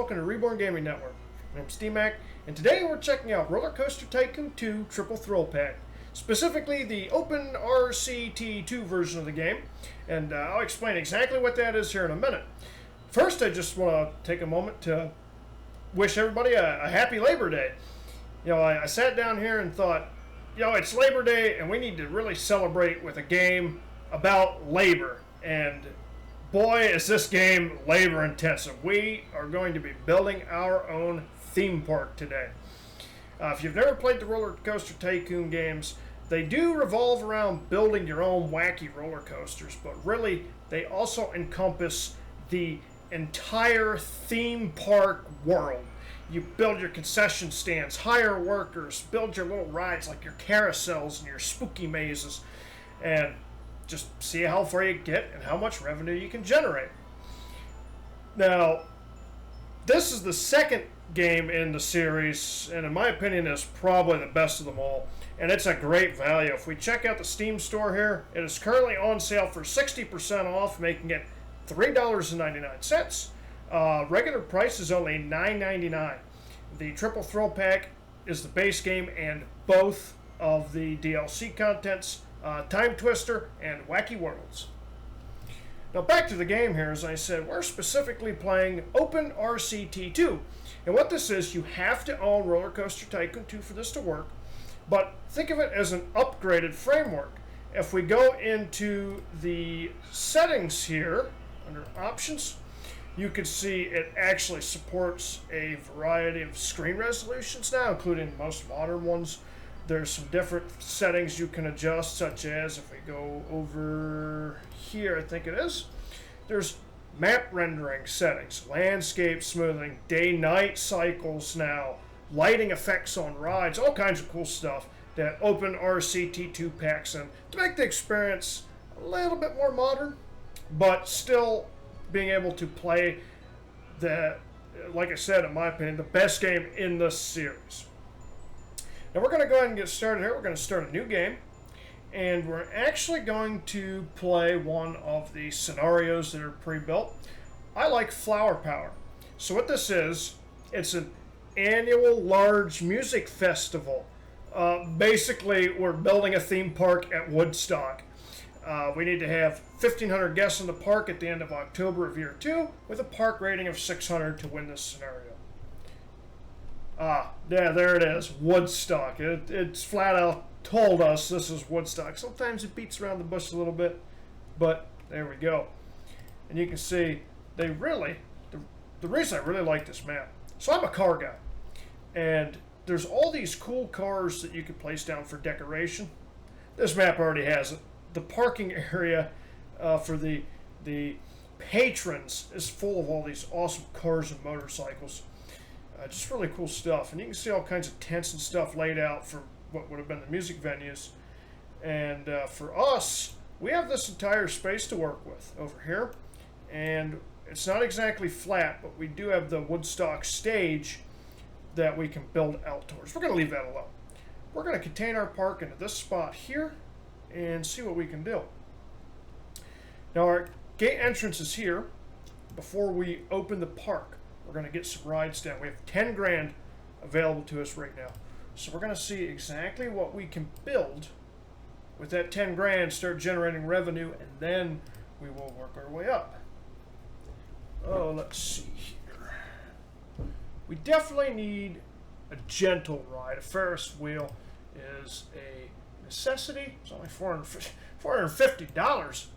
welcome to Reborn Gaming Network. My name's DMaC, and today we're checking out Roller Coaster Tycoon 2 Triple Thrill Pack, specifically the Open RCT2 version of the game, and I'll explain exactly what that is here in a minute. First, I just want to take a moment to wish everybody a happy Labor Day. You know, I sat down here and thought, you know, it's Labor Day, and we need to really celebrate with a game about labor. And boy, is this game labor intensive. We are going to be building our own theme park today. If you've never played the Roller Coaster Tycoon games, they do revolve around building your own wacky roller coasters, but really they also encompass the entire theme park world. You build your concession stands, hire workers, build your little rides like your carousels and your spooky mazes, and just see how far you get and how much revenue you can generate. Now, this is the second game in the series, and in my opinion is probably the best of them all, and it's a great value. If we check out the Steam store here, it is currently on sale for 60% off, making it $3.99. Regular price is only $9.99. The Triple Thrill Pack is the base game, and both of the DLC contents, Time Twister and Wacky Worlds. Now back to the game here. As I said, we're specifically playing Open RCT2. And what this is, you have to own Roller Coaster Tycoon 2 for this to work, but think of it as an upgraded framework. If we go into the settings here, under options, you can see it actually supports a variety of screen resolutions now, including most modern ones. There's some different settings you can adjust, such as if we go over here, I think it is, there's map rendering settings, landscape smoothing, day-night cycles now, lighting effects on rides, all kinds of cool stuff that Open RCT2 packs in to make the experience a little bit more modern, but still being able to play the, like I said, in my opinion, the best game in this series. Now we're going to go ahead and get started here. We're going to start a new game, and we're actually going to play one of the scenarios that are pre-built. I like Flower Power. So what this is, it's an annual large music festival. Basically, we're building a theme park at Woodstock. We need to have 1,500 guests in the park at the end of October of year 2, with a park rating of 600 to win this scenario. Yeah, there it is, Woodstock. It's flat out told us this is Woodstock. Sometimes it beats around the bush a little bit, but there we go. And you can see, they really, the reason I really like this map, so I'm a car guy, and there's all these cool cars that you can place down for decoration. This map already has it. The parking area for the patrons is full of all these awesome cars and motorcycles. Just really cool stuff, and you can see all kinds of tents and stuff laid out for what would have been the music venues. And for us, we have this entire space to work with over here, and it's not exactly flat, but we do have the Woodstock stage that we can build outdoors. We're going to leave that alone. We're going to contain our park into this spot here and see what we can do. Now our gate entrance is here. Before we open the park, we're going to get some rides down. We have 10 grand available to us right now. So we're going to see exactly what we can build with that 10 grand, start generating revenue, and then we will work our way up. Oh, let's see here. We definitely need a gentle ride. A Ferris wheel is a necessity. It's only $450.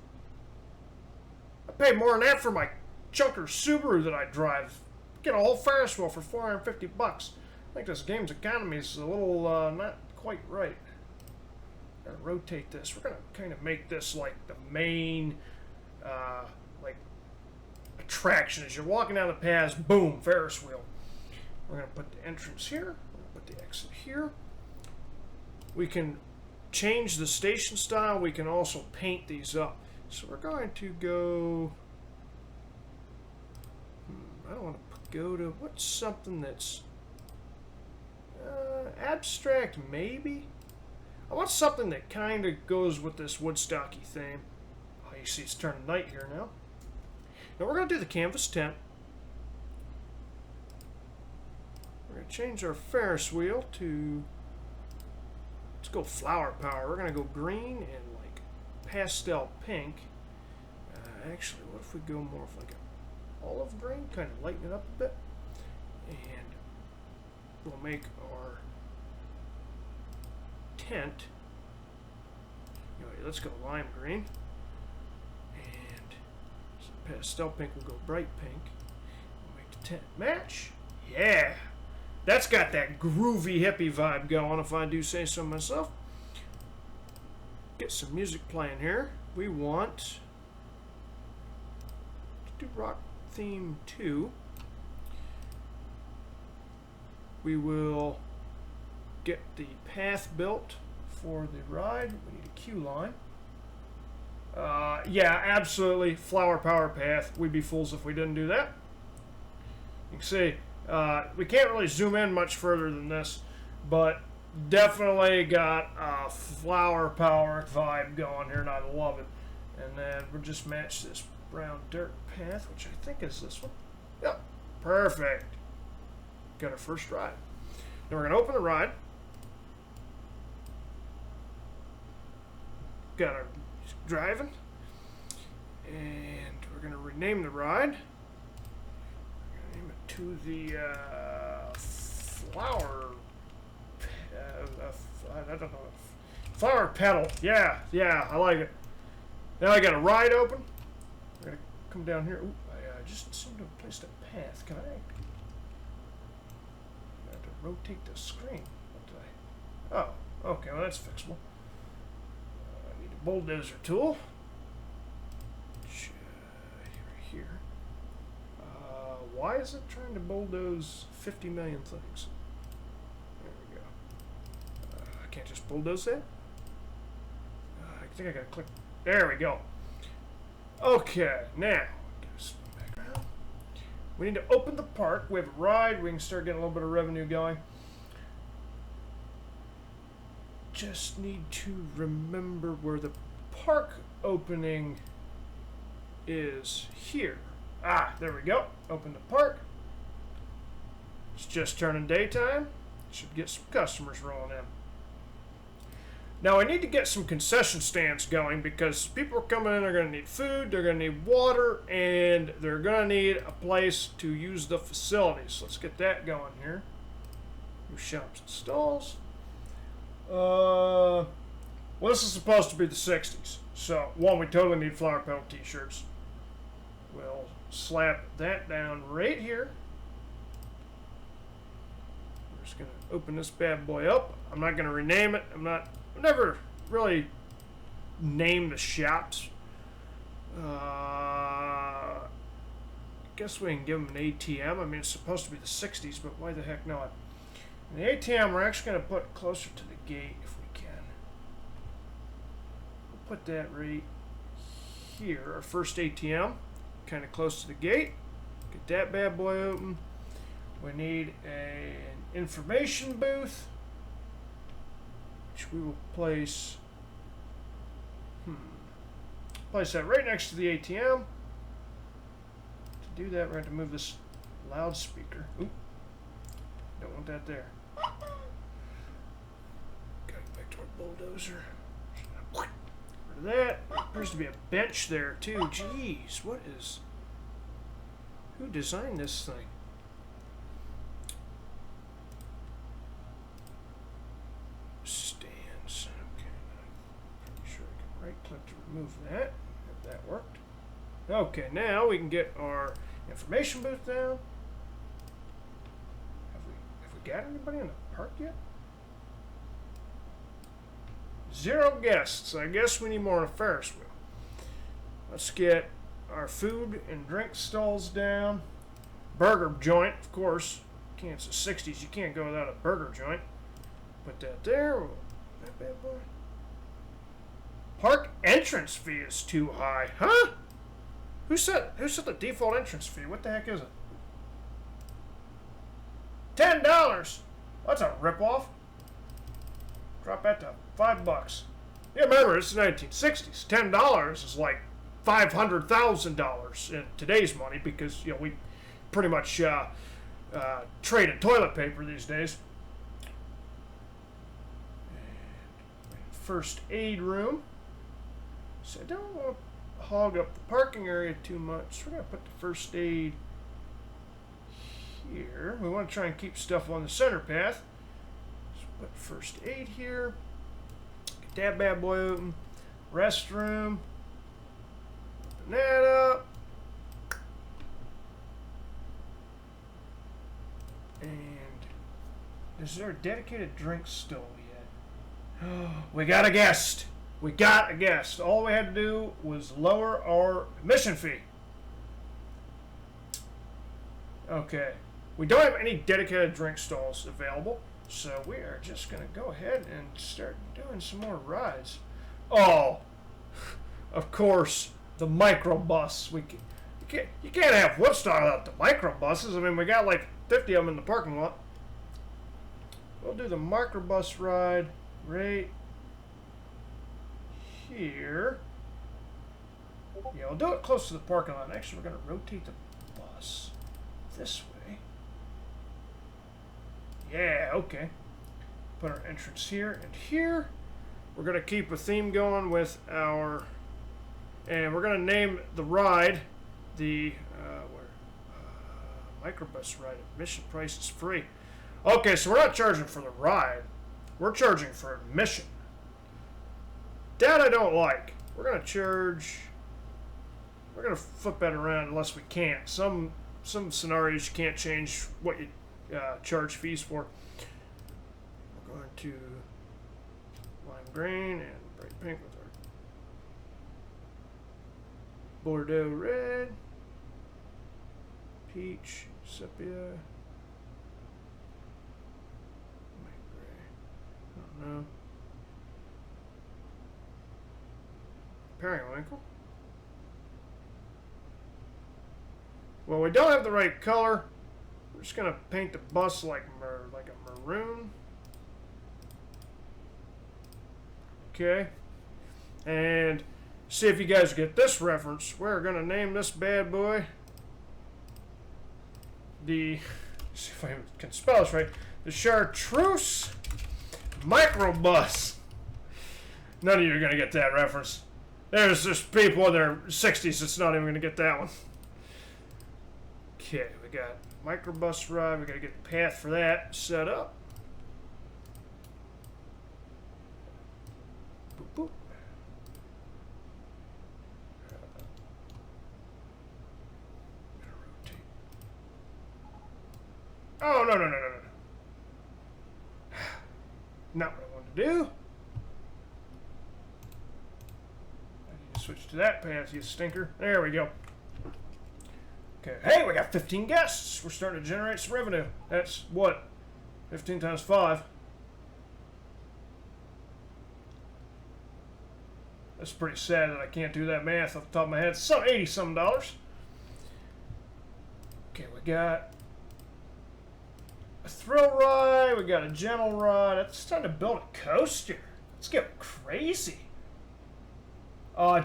I pay more than that for my chunker Subaru that I drive. Get a whole Ferris wheel for $450. I think this game's economy is a little not quite right. Gotta rotate this. We're gonna kind of make this like the main like attraction. As you're walking down the paths, boom, Ferris wheel. We're gonna put the entrance here. We're gonna put the exit here. We can change the station style. We can also paint these up. So we're going to go. I don't want to go to, what's something that's abstract, maybe? I want something that kind of goes with this Woodstocky theme. Oh, you see it's turning night here now. Now we're going to do the canvas tent. going to change our Ferris wheel to, let's go flower power. We're going to go green and like pastel pink. Actually, what if we go more of like an olive green, kind of lighten it up a bit, and we'll make our tent. Anyway, let's go lime green, and some pastel pink will go bright pink. We'll make the tent match. Yeah, that's got that groovy hippie vibe going, if I do say so myself. Get some music playing here. We want to do rock theme 2. We will get the path built for the ride. We need a queue line. Yeah, absolutely. Flower power path. We'd be fools if we didn't do that. You can see, we can't really zoom in much further than this, but definitely got a flower power vibe going here, and I love it. And then we'll just match this brown dirt path, which I think is this one. Yep, perfect. Got our first ride. Now we're going to open the ride. Got our driving. And we're going to rename the ride. We're going to name it to the flower... I don't know. Flower petal. Yeah, I like it. Now I got a ride open. We're going to come down here. Ooh, I just seem to have placed a path. Can I have to rotate the screen? What did I? Oh, okay. Well, that's fixable. I need a bulldozer tool. Here. Why is it trying to bulldoze 50 million things? There we go. I can't just bulldoze that? I think I gotta click. There we go. Okay, now, back around. We need to open the park. We have a ride. We can start getting a little bit of revenue going. Just need to remember where the park opening is here. Ah, there we go. Open the park. It's just turning daytime. Should get some customers rolling in. Now I need to get some concession stands going because people are coming in, they're going to need food, they're going to need water, and they're going to need a place to use the facilities. Let's get that going here. New shops and stalls. Well, this is supposed to be the 60s. So, one, we totally need flower petal t-shirts. We'll slap that down right here. We're just going to open this bad boy up. I'm not going to rename it. I've never really named the shops. I guess we can give them an ATM. I mean, it's supposed to be the 60s, but why the heck not? And the ATM we're actually going to put closer to the gate if we can. We'll put that right here, our first ATM, kind of close to the gate. Get that bad boy open. We need an information booth, which we will place that right next to the ATM. To do that, we're going to move this loudspeaker. Oop. Don't want that there. Gotta go back to our bulldozer. Rid of that. There appears to be a bench there too. Jeez, who designed this thing? Stands. Okay, I'm pretty sure I can right click to remove that. If that worked. Okay, now we can get our information booth down. Have we got anybody in the park yet? 0 guests. I guess we need more on a Ferris wheel. Let's get our food and drink stalls down. Burger joint, of course. It's the 60s. You can't go without a burger joint. Put that there. That bad boy. Park entrance fee is too high, huh? Who set the default entrance fee? What the heck is it? $10. That's a ripoff. Drop that to $5. Yeah, remember it's the 1960s. $10 is like $500,000 in today's money because we pretty much traded toilet paper these days. And first aid room. So I don't want to hog up the parking area too much. So we're going to put the first aid here. We want to try and keep stuff on the center path. So put first aid here. Get that bad boy open. Restroom. Open that up. And is there a dedicated drink stall yet? We got a guest. We got a guest. All we had to do was lower our admission fee. Okay. We don't have any dedicated drink stalls available, so we are just going to go ahead and start doing some more rides. Oh, of course, the microbus. You can't have Woodstock without the microbuses. I mean, we got like 50 of them in the parking lot. We'll do the microbus ride right here. Yeah, we'll do it close to the parking lot. Actually, we're going to rotate the bus this way. Yeah, okay. Put our entrance here and here. We're going to keep a theme going with our... And we're going to name the ride the... microbus ride. Admission price is free. Okay, so we're not charging for the ride. We're charging for admission. That I don't like. We're going to charge... We're going to flip that around unless we can't. Some scenarios you can't change what you charge fees for. We're going to lime green and bright pink with our Bordeaux red, peach, sepia, light gray, I don't know, periwinkle. Well, we don't have the right color. We're just gonna paint the bus like a maroon. Okay, and see if you guys get this reference. We're gonna name this bad boy the, see if I can spell this right, the Chartreuse Microbus. None of you are gonna get that reference. There's just people in their 60s that's not even gonna get that one. Okay, we got microbus ride. We gotta get the path for that set up. Boop, boop. Oh, no. Not what I wanted to do. I need to switch to that path, you stinker. There we go. Okay, hey, we got 15 guests. We're starting to generate some revenue. That's what? 15 times 5. That's pretty sad that I can't do that math off the top of my head. So $80-some. Okay, we got a thrill ride. We got a gentle ride. It's time to build a coaster. Let's get crazy.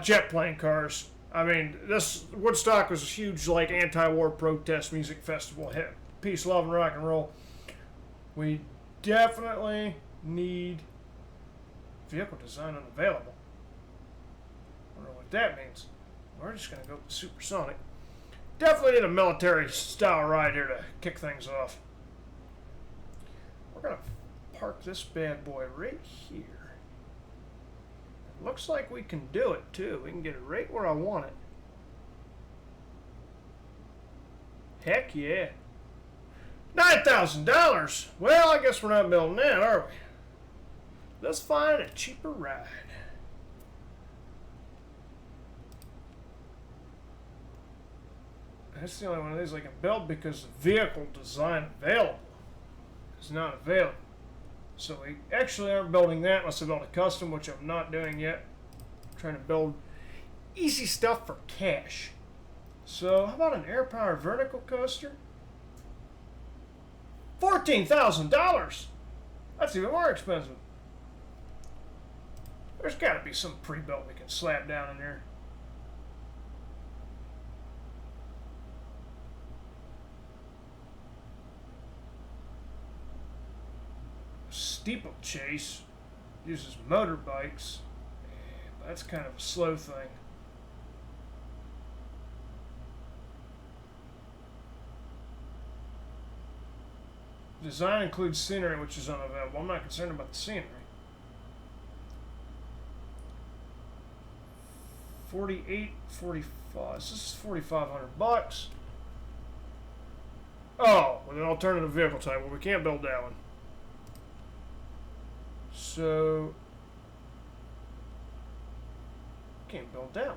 Jet plane cars. I mean, this Woodstock was a huge, like, anti-war protest music festival. Peace, love, and rock and roll. We definitely need vehicle design unavailable. I don't know what that means. We're just going to go with the supersonic. Definitely need a military-style ride here to kick things off. We're going to park this bad boy right here. Looks like we can do it, too. We can get it right where I want it. Heck yeah. $9,000! Well, I guess we're not building that, are we? Let's find a cheaper ride. That's the only one of these I can build because the vehicle design available is not available. So we actually aren't building that unless I build a custom, which I'm not doing yet. I'm trying to build easy stuff for cash. So how about an air-powered vertical coaster? $14,000! That's even more expensive. There's got to be some pre-built we can slap down in there. steeplechase uses motorbikes. That's kind of a slow thing. Design includes scenery, which is unavailable. I'm not concerned about the scenery. 48, 45. This is 4,500 bucks. Oh, with an alternative vehicle type. Well, we can't build that one. So, can't build that one.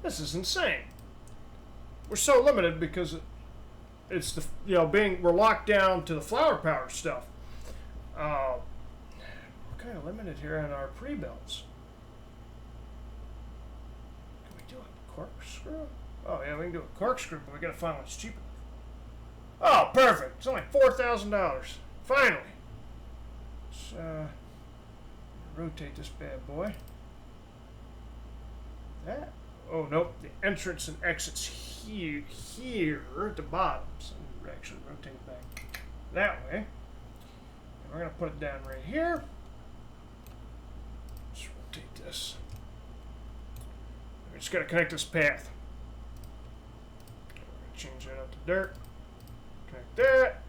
This is insane. We're so limited because it's the we're locked down to the flower power stuff. We're kind of limited here on our pre-builds. Can we do a corkscrew? Oh yeah, we can do a corkscrew, but we gotta find one that's cheaper. Oh, perfect! It's only $4,000. Finally. Let's rotate this bad boy. That. Oh nope, the entrance and exits here at the bottom. So we actually rotate it back that way. And we're gonna put it down right here. Let's rotate this. We just gotta connect this path. Change that up to dirt. Connect that.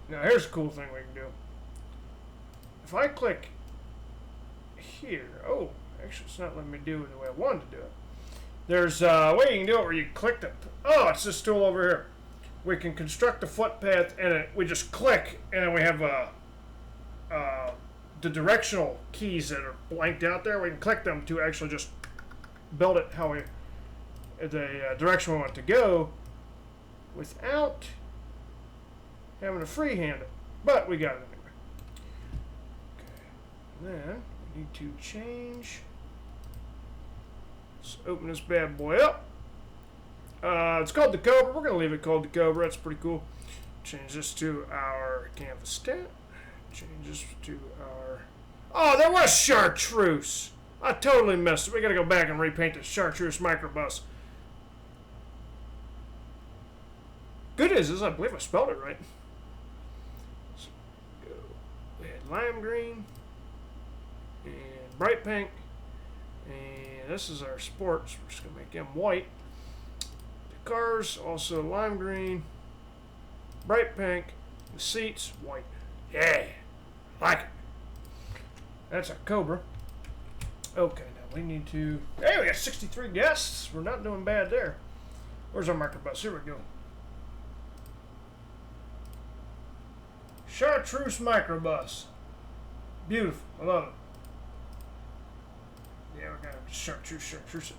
Now here's a cool thing we can do. If I click here, oh, actually it's not letting me do it the way I wanted to do it. There's a way you can do it where you click the, oh, it's this tool over here. We can construct a footpath and we just click and then we have the directional keys that are blanked out there. We can click them to actually just build it how we, the direction we want to go without having to freehand it. But we got it anyway. Okay. Then we need to change. Let's open this bad boy up. It's called the Cobra. We're going to leave it called the Cobra. That's pretty cool. Change this to our canvas stat. Change this to our... Oh, there was chartreuse. I totally missed it. We got to go back and repaint this chartreuse microbus. Good news is I believe I spelled it right. So go. We had lime green and bright pink. And this is our sports. We're just going to make them white. The cars, also lime green, bright pink. The seats, white. Yeah, like it. That's a Cobra. Okay, now we need to... Hey, we got 63 guests. We're not doing bad there. Where's our microbus? Here we go. Chartreuse microbus. Beautiful. I love it. Yeah, we're going to chartreuse.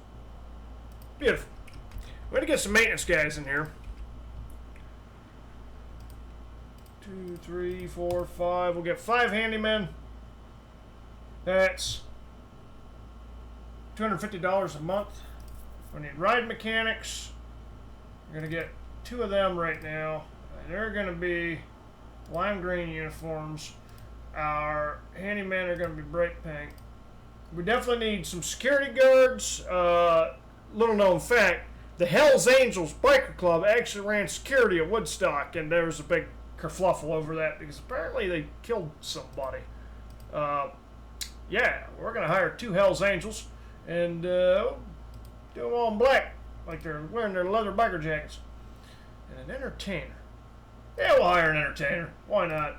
Beautiful. We're going to get some maintenance guys in here. 2, 3, 4, 5. We'll get 5 handymen. That's $250 a month. We need ride mechanics. We're going to get 2 of them right now. And they're going to be lime green uniforms. Our handymen are going to be bright pink. We definitely need some security guards. Little known fact, the Hells Angels Biker Club actually ran security at Woodstock, and there was a big kerfluffle over that because apparently they killed somebody. Yeah, we're going to hire 2 Hells Angels and do them all in black, like they're wearing their leather biker jackets. And an entertainer. Yeah, we'll hire an entertainer. Why not?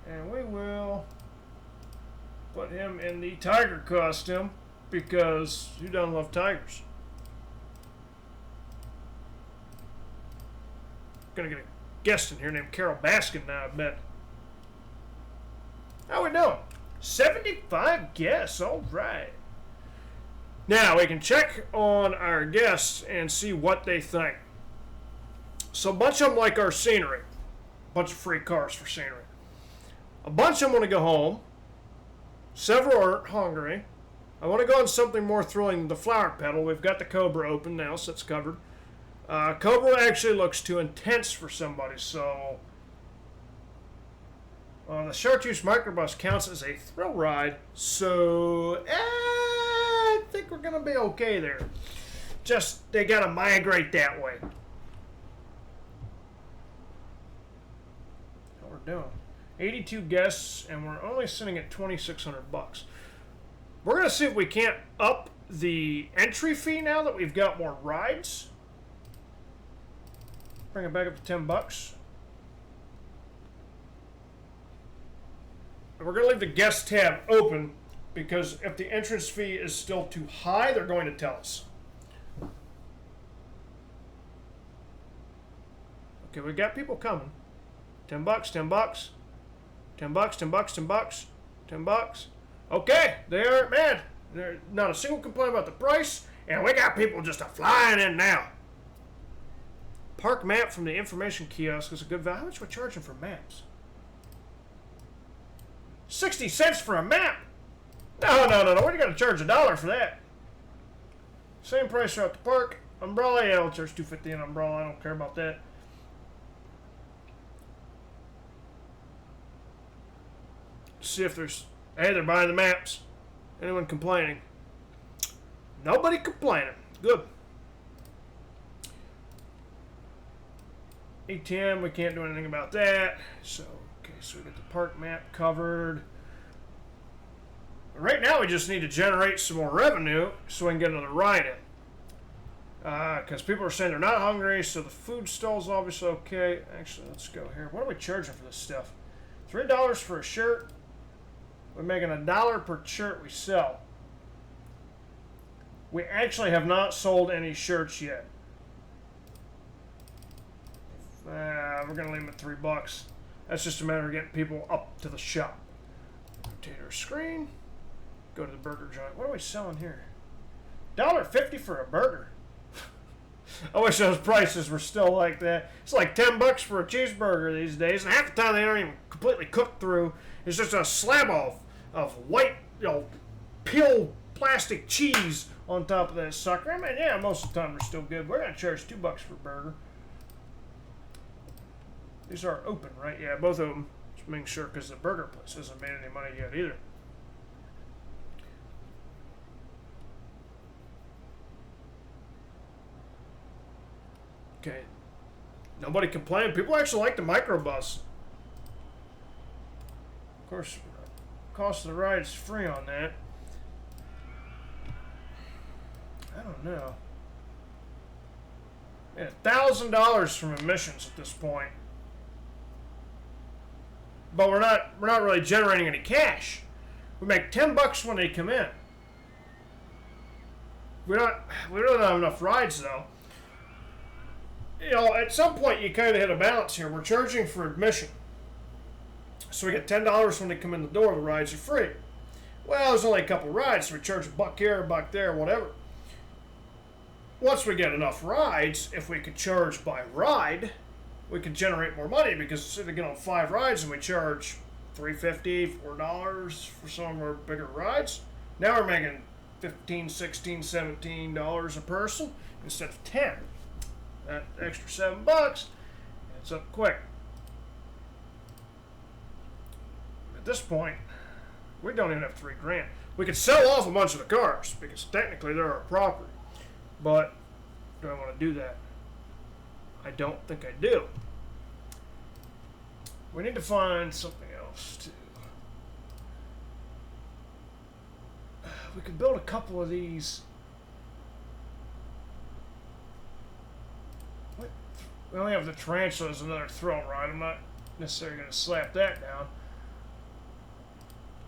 And we will put him in the tiger costume because who doesn't love tigers? Gonna get a guest in here named Carol Baskin now, I bet. How we doing? 75 guests, all right. Now we can check on our guests and see what they think. So a bunch of them like our scenery. A bunch of free cars for scenery. A bunch of them want to go home. Several aren't hungry. I want to go on something more thrilling than the flower petal. We've got the Cobra open now, so it's covered. Cobra actually looks too intense for somebody, so... the Chartreuse Microbus counts as a thrill ride, so... I think we're going to be okay there. just, they gotta migrate that way. How we're doing. 82 guests, and we're only sitting at 2,600 bucks. We're gonna see if we can't up the entry fee now that we've got more rides. Bring it back up to 10 bucks. And we're gonna leave the guest tab open because if the entrance fee is still too high, they're going to tell us. Okay, we got people coming. 10 bucks, 10 bucks. 10 bucks, 10 bucks, 10 bucks, 10 bucks. Okay, they aren't mad. There's not a single complaint about the price, and we got people just flying in now. Park map from the information kiosk is a good value. How much are we charging for maps? 60 cents for a map? No. We're going to charge $1 for that. Same price throughout the park. Umbrella, yeah, we'll charge $2.50 an umbrella. I don't care about that. See if there's... Hey, they're buying the maps. Anyone complaining? Nobody complaining. Good. ATM, we can't do anything about that. So, okay, so we got the park map covered. Right now, we just need to generate some more revenue so we can get another ride in. Because people are saying they're not hungry, so the food stall's obviously okay. Actually, let's go here. What are we charging for this stuff? $3 for a shirt. We're making $1 per shirt we sell. We actually have not sold any shirts yet. We're going to leave them at $3. That's just a matter of getting people up to the shop. Rotate our screen. Go to the burger joint. What are we selling here? $1.50 for a burger. I wish those prices were still like that. It's like 10 bucks for a cheeseburger these days, and half the time they aren't even completely cooked through. It's just a slab of white, peel plastic cheese on top of that sucker. I mean, yeah, most of the time they're still good. We're going to charge $2 for a burger. These are open, right? Yeah, both of them. Just making sure, because the burger place hasn't made any money yet either. Okay. Nobody complained. People actually like the microbus. Of course, cost of the ride is free on that. I don't know. Yeah, $1,000 from admissions at this point. But we're not really generating any cash. We make 10 bucks when they come in. We really don't have enough rides though. At some point you kind of hit a balance here. We're charging for admission. So we get $10 when they come in the door. The rides are free. Well, there's only a couple rides, so we charge $1 here, $1 there, whatever. Once we get enough rides, if we could charge by ride, we could generate more money, because instead of getting on 5 rides and we charge $3.50, $4 for some of our bigger rides, now we're making $15, $16, $17 a person instead of 10. That extra $7 adds up quick. At this point, we don't even have $3,000. We could sell off a bunch of the cars because technically they're our property. But do I want to do that? I don't think I do. We need to find something else too. We could build a couple of these. What? We only have the tarantula as another throne ride. I'm not necessarily going to slap that down.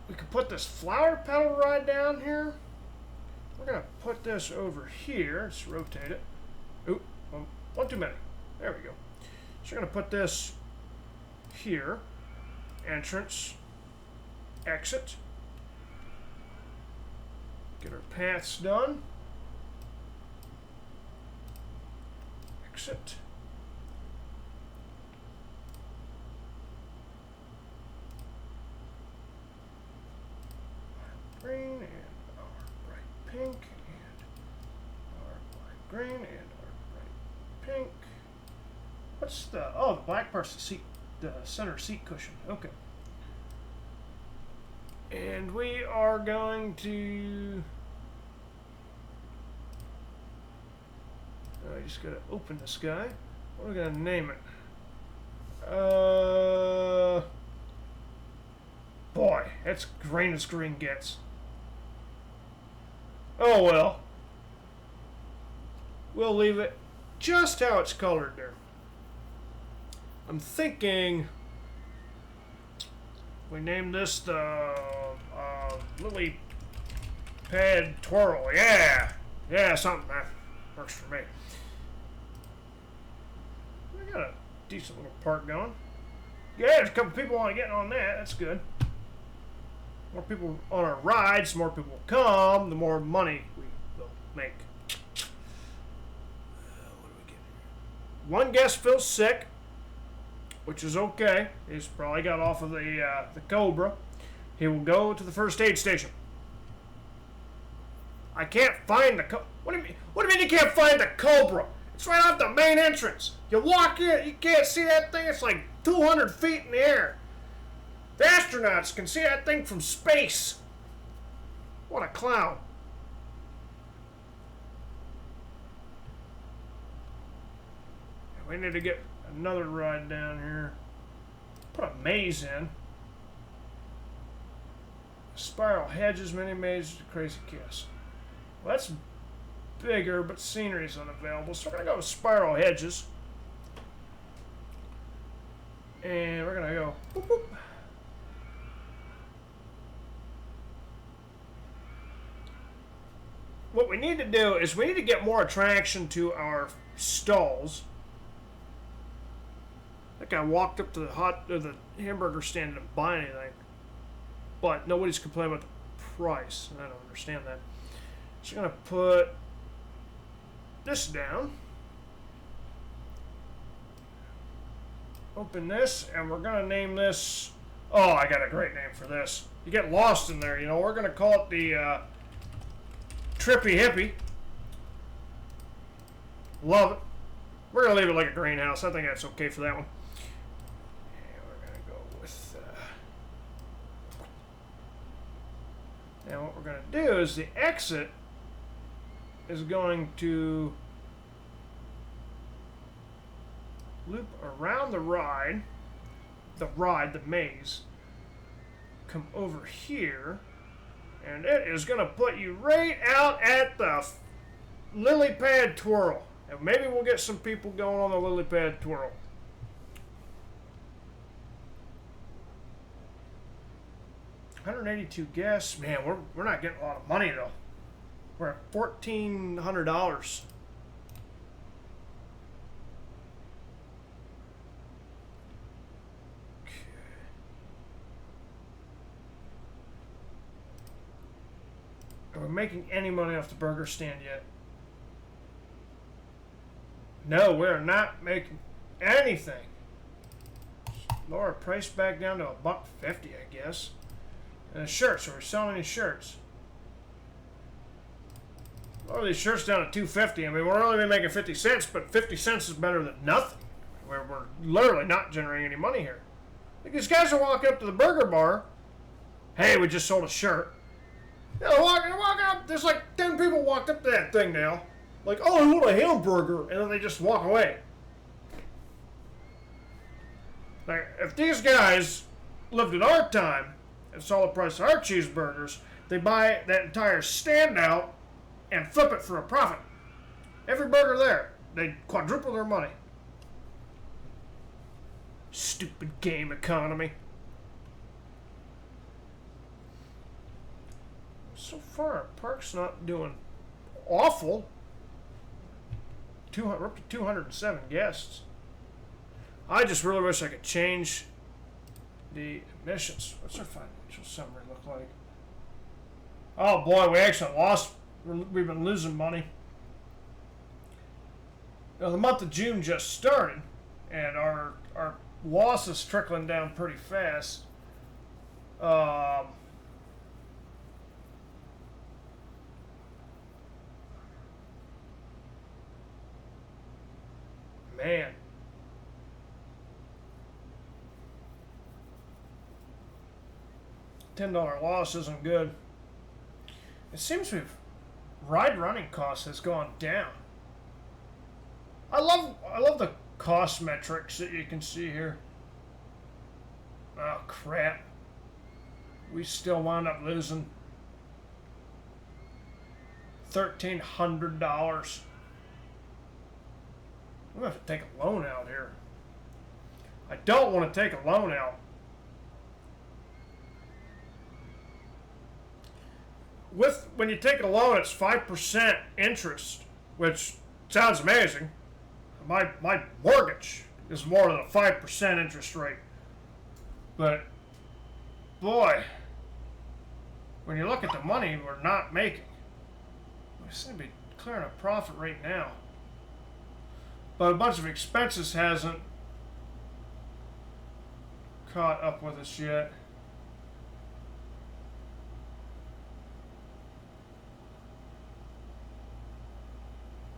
We could put this flower petal ride down here. We're going to put this over here. Let's rotate it. Oop, one too many. There we go. So we're going to put this here. Entrance. Exit. Get our paths done. Exit. Green and our bright pink and our bright green and our bright pink. What's the black part's the seat, the center seat cushion. Okay. And we are going to I just gotta open this guy. What are we gonna name it? Boy, that's green as green gets. Oh well. We'll leave it just how it's colored there. I'm thinking we name this the lily pad twirl. Yeah, something that works for me. We got a decent little park going. Yeah, there's a couple people want to get on that. That's good. More people on our rides, more people will come, the more money we will make. What do we get here? One guest feels sick, which is okay. He's probably got off of the Cobra. He will go to the first aid station. I can't find the Cobra. What do you mean? What do you mean you can't find the Cobra? It's right off the main entrance. You walk in, you can't see that thing. It's like 200 feet in the air. The astronauts can see that thing from space. What a clown. We need to get another ride down here. Put a maze in. Spiral hedges, mini mazes, crazy kiss. Well, that's bigger, but scenery's unavailable. So we're going to go with spiral hedges. And we're going to go boop, boop. What we need to do is we need to get more attraction to our stalls. That guy walked up to the hamburger stand and didn't buy anything. But nobody's complaining about the price. I don't understand that. So I'm going to put this down. Open this, and we're going to name this... Oh, I got a great name for this. You get lost in there, you know. We're going to call it the Trippy Hippie. Love it. We're going to leave it like a greenhouse. I think that's okay for that one. And we're going to go with... Now what we're going to do is the exit is going to loop around the ride, the maze, come over here, and it is going to put you right out at the lily pad twirl. And maybe we'll get some people going on the lily pad twirl. $182 guests. Man, we're not getting a lot of money though. We're at $1,400. Are we making any money off the burger stand yet? No, we're not making anything. Lower price back down to $1.50, I guess. And the shirts, are we selling any shirts? Lower these shirts down to $2.50. I mean, we're only making 50 cents, but 50 cents is better than nothing. We're literally not generating any money here. Like, these guys are walking up to the burger bar. Hey, we just sold a shirt. Yeah, they're walking up. There's like 10 people walked up to that thing now. Like, oh, I want a hamburger. And then they just walk away. Like, if these guys lived in our time and saw the price of our cheeseburgers, they buy that entire stand out and flip it for a profit. Every burger there, they quadruple their money. Stupid game economy. So far, our park's not doing awful. We're up to 207 guests. I just really wish I could change the emissions. What's our financial summary look like? Oh boy, we actually lost. We've been losing money. Now, the month of June just started, and our loss is trickling down pretty fast. Man. $10 loss isn't good. It seems ride running costs has gone down. I love the cost metrics that you can see here. Oh crap. We still wound up losing $1,300. I'm gonna have to take a loan out here. I don't want to take a loan out. When you take a loan, it's 5% interest, which sounds amazing. My mortgage is more than a 5% interest rate. But boy, when you look at the money we're not making, we seem to be clearing a profit right now. But a bunch of expenses hasn't caught up with us yet.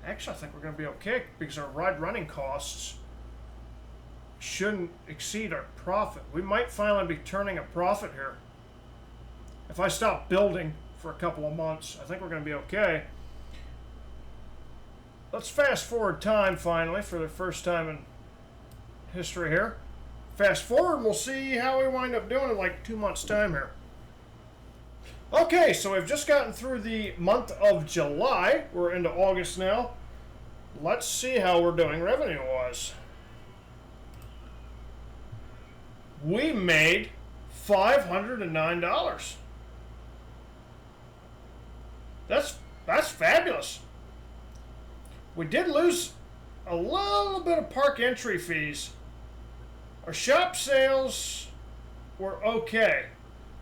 Actually, I think we're going to be okay because our ride running costs shouldn't exceed our profit. We might finally be turning a profit here. If I stop building for a couple of months, I think we're going to be okay. Let's fast forward time finally for the first time in history here. Fast forward and we'll see how we wind up doing in like 2 months' time here. Okay, so we've just gotten through the month of July. We're into August now. Let's see how we're doing revenue-wise. We made $509. That's fabulous. We did lose a little bit of park entry fees. Our shop sales were okay.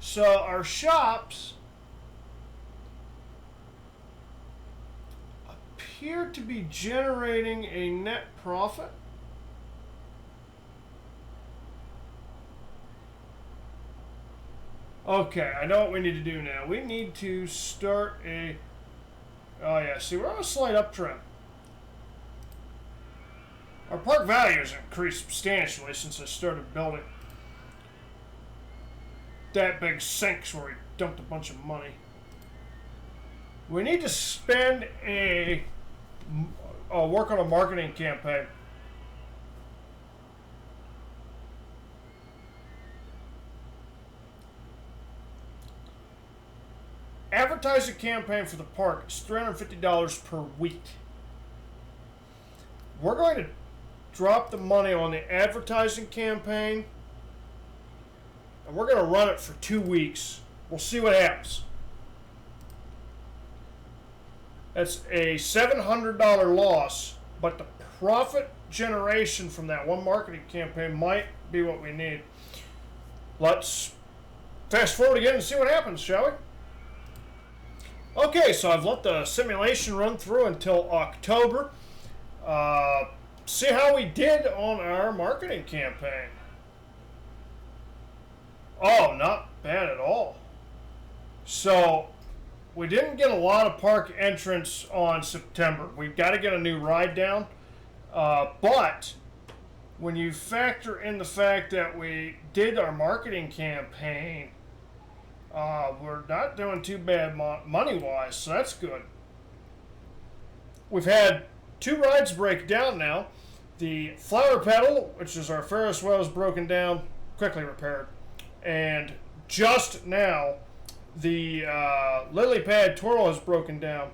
So our shops appear to be generating a net profit. Okay, I know what we need to do now. We need to start a... Oh yeah, see, we're on a slight uptrend. Our park value has increased substantially since I started building that big sinks where we dumped a bunch of money. We need to spend work on a marketing campaign. Advertising campaign for the park is $350 per week. We're going to drop the money on the advertising campaign and we're going to run it for 2 weeks. We'll see what happens. That's a $700 loss, but the profit generation from that one marketing campaign might be what we need. Let's fast forward again and see what happens, shall we? Okay, so I've let the simulation run through until October. See how we did on our marketing campaign. Oh, not bad at all. So, we didn't get a lot of park entrants on September. We've got to get a new ride down. But when you factor in the fact that we did our marketing campaign, we're not doing too bad money-wise, so that's good. We've had 2 rides break down now. The flower pedal, which is our Ferris wheel, is broken down, quickly repaired. And just now, the lily pad twirl has broken down.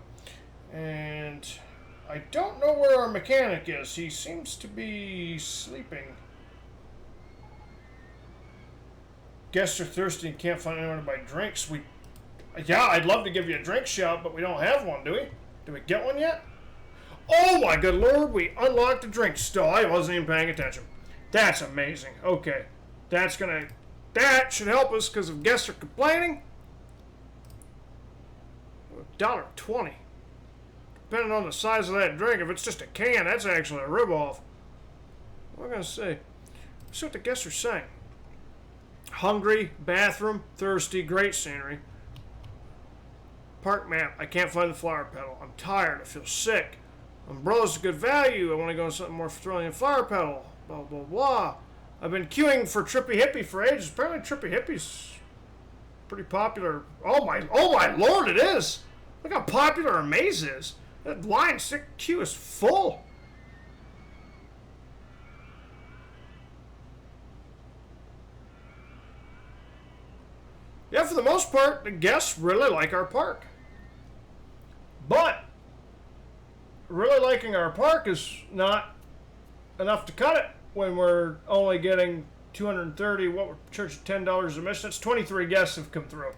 And I don't know where our mechanic is. He seems to be sleeping. Guests are thirsty and can't find anyone to buy drinks. Yeah, I'd love to give you a drink shout, but we don't have one, do we? Did we get one yet? Oh my good lord, we unlocked a drink stall. I wasn't even paying attention. That's amazing. Okay. That should help us because if guests are complaining, $1.20. Depending on the size of that drink, if it's just a can, that's actually a rib-off. What am I going to say? Let's see what the guests are saying. Hungry, bathroom, thirsty, great scenery. Park map, I can't find the flower pedal. I'm tired, I feel sick. Umbrella's a good value. I want to go on something more thrilling than flower pedal. Blah, blah, blah. I've been queuing for Trippy Hippie for ages. Apparently Trippy Hippie's pretty popular. Oh my lord, it is. Look how popular Amaze is. That line stick queue is full. yeah, for the most part, the guests really like our park. But really liking our park is not enough to cut it when we're only getting 230. What we're charging $10 admission. That's 23 guests have come through.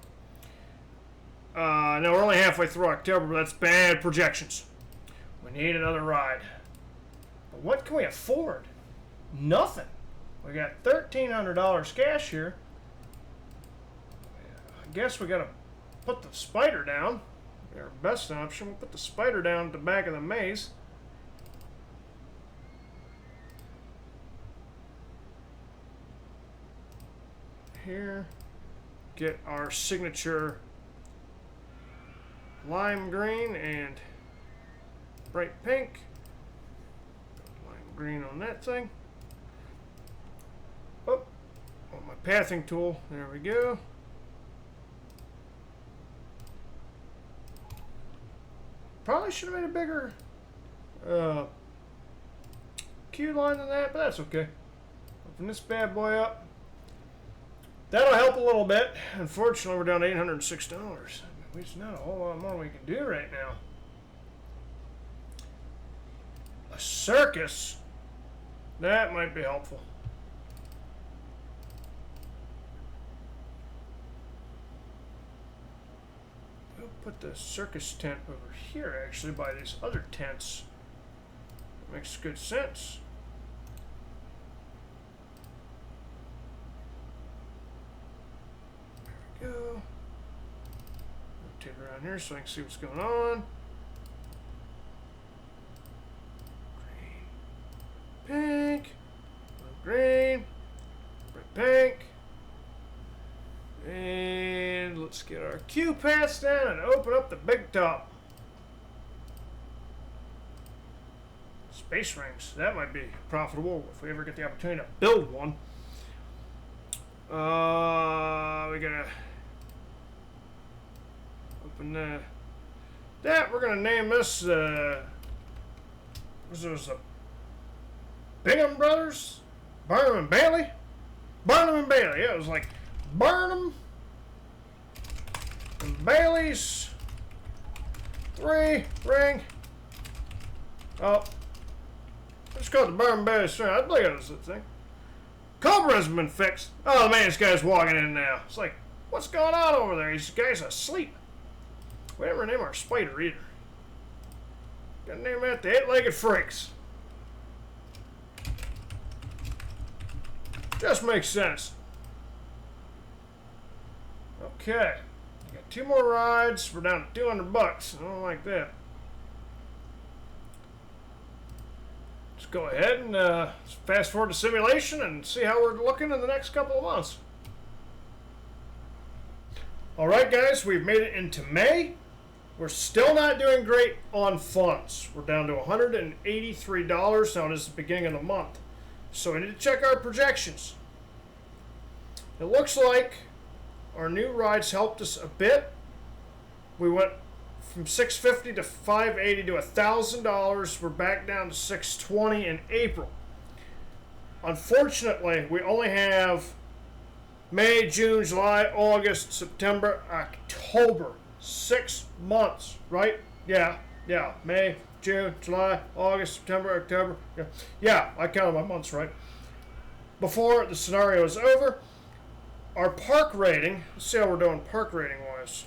Now we're only halfway through October, but that's bad projections. We need another ride. But what can we afford? Nothing. We got $1,300 cash here. I guess we gotta put the spider down. Our best option. We'll put the spider down at the back of the maze. Here. Get our signature lime green and bright pink. Lime green on that thing. Oh, on my pathing tool. There we go. Probably should have made a bigger queue line than that, but that's okay. Open this bad boy up. That'll help a little bit. Unfortunately, we're down to $806. There's not a whole lot more we can do right now. A circus? That might be helpful. We'll put the circus tent over here, actually, by these other tents. That makes good sense. There we go. Rotate around here so I can see what's going on. Green, pink, green, red, pink. And let's get our queue pass down and open up the big top. Space rings. That might be profitable if we ever get the opportunity to build one. We gotta open that. We're gonna name this was this Bingham Brothers? Barnum and Bailey? Barnum and Bailey. Yeah, it was like Barnum and Bailey's 3 ring. Oh, let's call it the Barnum and Bailey's 3. I'd look at this thing. Cobra's been fixed. Oh man, this guy's walking in now. It's like, what's going on over there? This guy's asleep. We never name our spider either. Gotta name that the 8-legged freaks. Just makes sense. Okay. We got 2 more rides. We're down to $200. I don't like that. Let's go ahead and fast forward to simulation and see how we're looking in the next couple of months. Alright guys, we've made it into May. We're still not doing great on funds. We're down to $183 now. This is the beginning of the month. So we need to check our projections. It looks like our new rides helped us a bit. We went from $650 to $580 to $1,000. We're back down to $620 in April. Unfortunately, we only have May, June, July, August, September, October. 6 months, right? Yeah. May, June, July, August, September, October. Yeah, I counted my months right. Before the scenario is over, our park rating, let's see how we're doing park rating wise.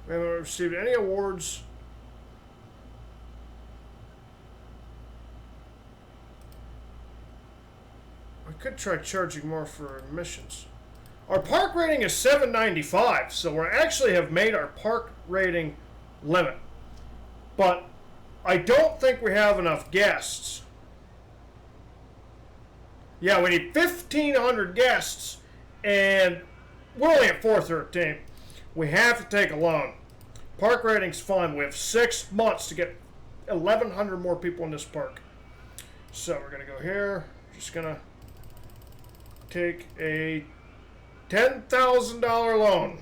We haven't received any awards. I could try charging more for admissions. Our park rating is 795, so we actually have made our park rating limit. But I don't think we have enough guests. Yeah, we need 1,500 guests, and we're only at 413. We have to take a loan. Park rating's fine. We have 6 months to get 1,100 more people in this park. So we're going to go here. Just going to take a $10,000 loan.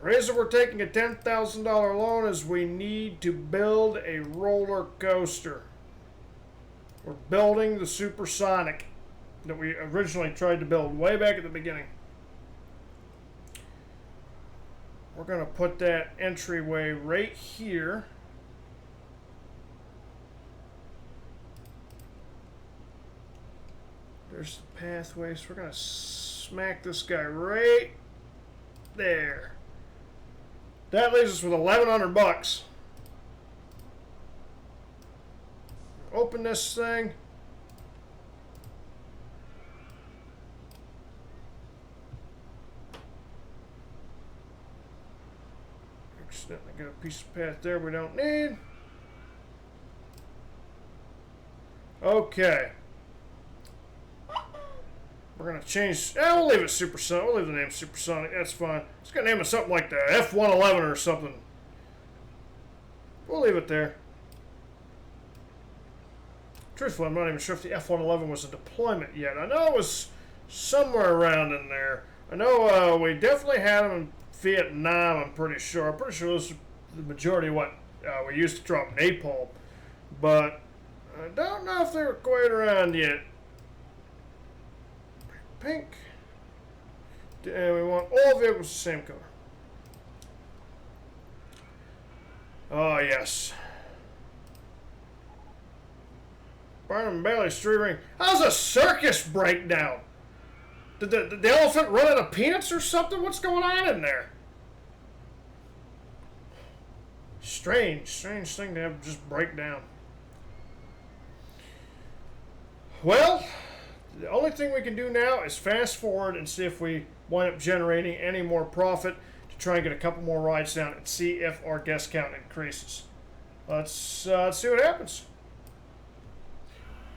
The reason we're taking a $10,000 loan is we need to build a roller coaster. We're building the Supersonic that we originally tried to build way back at the beginning. We're going to put that entryway right here. There's the pathway, so we're going to smack this guy right there. That leaves us with 1,100 bucks. Open this thing. Accidentally got a piece of path there we don't need. Okay. We're going to change. We'll leave it Supersonic. We'll leave the name Supersonic. That's fine. It's going to name it something like the F-111 or something. We'll leave it there. Truthfully, I'm not even sure if the F-111 was in deployment yet. I know it was somewhere around in there. I know we definitely had them in Vietnam, I'm pretty sure. I'm pretty sure those are the majority of what we used to drop napalm. But I don't know if they were quite around yet. Pink. And we want all vehicles the same color. Oh, yes. Barnum and Bailey street ring. How's a circus breakdown? Did the elephant run out of peanuts or something? What's going on in there? Strange thing to have just break down. Well, the only thing we can do now is fast forward and see if we wind up generating any more profit to try and get a couple more rides down and see if our guest count increases. Let's see what happens.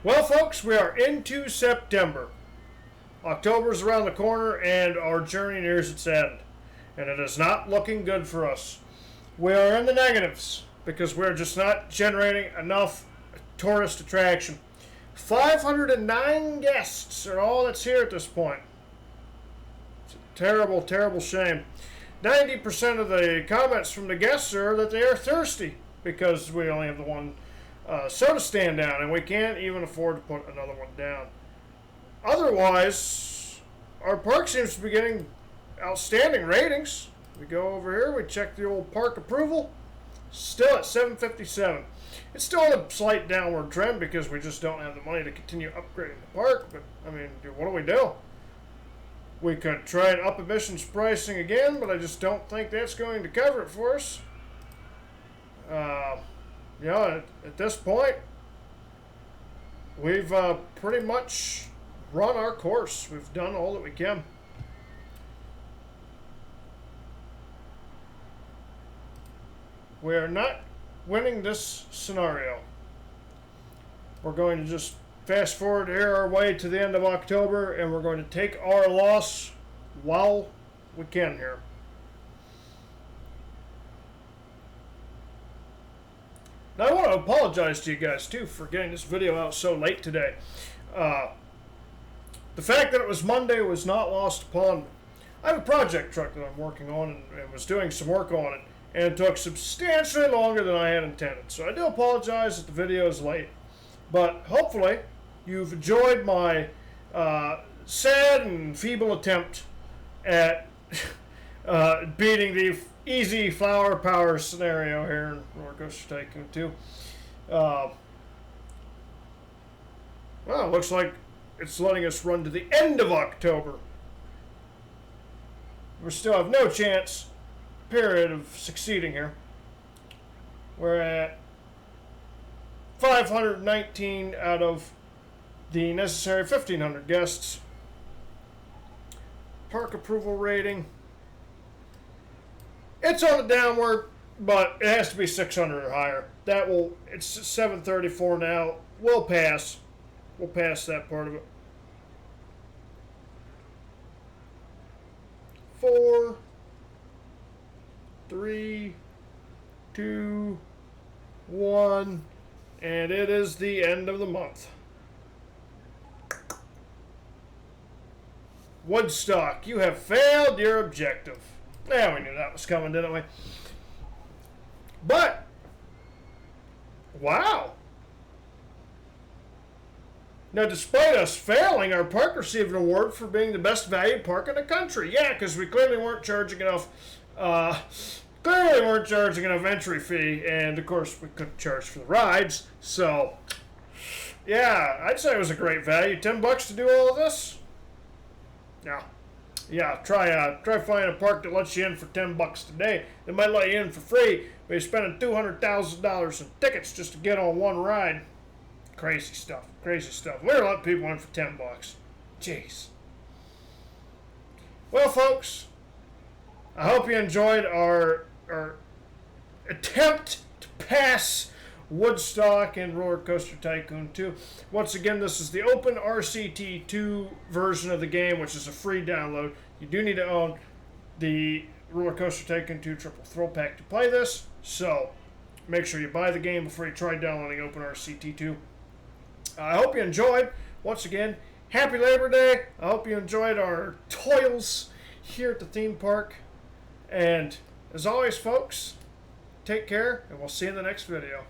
Well, folks, we are into September. October's around the corner and our journey nears its end. And it is not looking good for us. We are in the negatives because we're just not generating enough tourist attraction. 509 guests are all that's here at this point. It's a terrible, terrible shame. 90% of the comments from the guests are that they are thirsty because we only have the one soda stand down and we can't even afford to put another one down. Otherwise, our park seems to be getting outstanding ratings. We go over here, we check the old park approval, still at 757. It's still on a slight downward trend because we just don't have the money to continue upgrading the park, but I mean, what do we do? We could try and up admissions pricing again, but I just don't think that's going to cover it for us. At this point, we've pretty much run our course. We've done all that we can. We are not winning this scenario. We're going to just fast forward here our way to the end of October, and we're going to take our loss while we can here. Now, I want to apologize to you guys, too, for getting this video out so late today. The fact that it was Monday was not lost upon me. I have a project truck that I'm working on and was doing some work on it, and it took substantially longer than I had intended. So I do apologize that the video is late. But hopefully, you've enjoyed my sad and feeble attempt at beating the easy flower power scenario here in Roller Coaster Tycoon 2. Well, it looks like it's letting us run to the end of October. We still have no chance, period, of succeeding here. We're at 519 out of the necessary 1,500 guests. Park approval rating. It's on the downward, but it has to be 600 or higher. It's 734 now. We'll pass. We'll pass that part of it. 4, 3, 2, 1, and it is the end of the month. Woodstock, you have failed your objective. Yeah, we knew that was coming, didn't we? But, wow. Now, despite us failing, our park received an award for being the best valued park in the country. Yeah, because we clearly weren't charging enough. Entry fee, and of course we couldn't charge for the rides. So, yeah, I'd say it was a great value. $10 to do all of this. Yeah. Try finding a park that lets you in for $10 today. They might let you in for free, but you're spending $200,000 in tickets just to get on one ride. Crazy stuff. We're letting people in for $10. Jeez. Well, folks, I hope you enjoyed our attempt to pass Woodstock and Roller Coaster Tycoon 2. Once again, this is the Open RCT 2 version of the game, which is a free download. You do need to own the Roller Coaster Tycoon 2 Triple Thrill Pack to play this, so make sure you buy the game before you try downloading Open RCT 2. I hope you enjoyed. Once again, happy Labor Day. I hope you enjoyed our toils here at the theme park. And as always, folks, take care, and we'll see you in the next video.